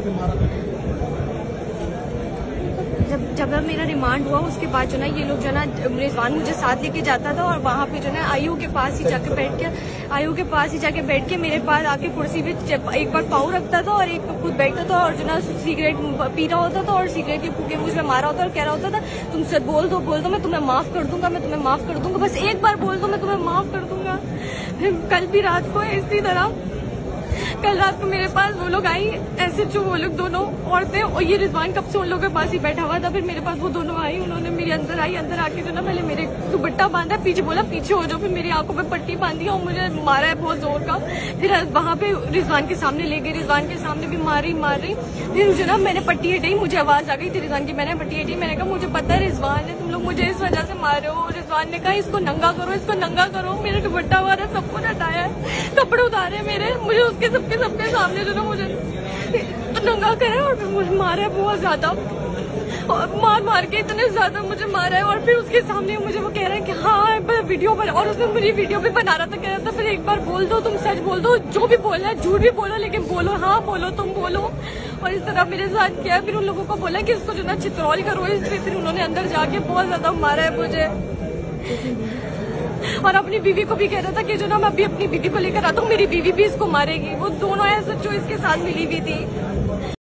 पे मारा? जब मेरा रिमांड हुआ उसके बाद जो ना ये लोग जो ना रिजवान मुझे साथ लेके जाता था और वहाँ पे जो ना आयु के पास ही जाके बैठ के मेरे पास आके कुर्सी पे एक बार पाँव रखता था और एक खुद बैठता था और जो ना सिगरेट पी रहा होता था और सिगरेट के फूके मुझ में मारा होता और कह रहा होता था तुमसे बोल दो मैं तुम्हें माफ कर दूंगा, बस एक बार बोल दो मैं तुम्हें माफ कर दूंगा। कल भी रात को इसी तरह कल रात को मेरे पास वो लोग आई SHO, वो लोग दोनों औरतें और ये रिजवान कब से उन लोगों के पास ही बैठा हुआ था। फिर मेरे पास वो दोनों आई, उन्होंने मेरे अंदर आके जो ना पहले मेरे दुपट्टा बांधा, पीछे बोला पीछे हो जाओ, फिर मेरी आंखों पे पट्टी बांधी और मुझे मारा है बहुत जोर का। फिर वहाँ पे रिजवान के सामने ले गए, रिजवान के सामने भी मार रही। फिर मुझे ना मैंने पट्टी हटाई, मुझे आवाज आ गई थी रिजवान की, मैंने पट्टी हटाई, मैंने कहा मुझे पता है रिजवान है, तुम लोग मुझे इस वजह से मार रहे हो। रिजवान ने कहा इसको नंगा करो, मेरे दुपट्टा वाला सब कुछ हटाया है, कपड़े उतारे मेरे, मुझे उसके सबके सामने जो ना मुझे नंगा करा और मुझे मारा है बहुत ज्यादा, और मार के इतने ज्यादा मुझे मारा है। और फिर उसके सामने मुझे वो कह रहा है कि हाँ वीडियो बना, और उसने मुझे वीडियो भी बना रहा था, कह रहा था फिर एक बार बोल दो, तुम सच बोल दो, जो भी बोलना है झूठ भी बोलो लेकिन बोलो, हाँ बोलो, तुम बोलो। और इस तरह मेरे साथ किया। फिर उन लोगों को बोला कि इसको जो ना चित्रौल करो, इसलिए फिर उन्होंने अंदर जाके बहुत ज्यादा मारा है मुझे। और अपनी बीवी को भी कह रहा था कि जो ना मैं अभी अपनी बीवी को लेकर आता हूँ, मेरी बीवी भी इसको मारेगी। वो दोनों SHO इसके साथ मिली हुई थी।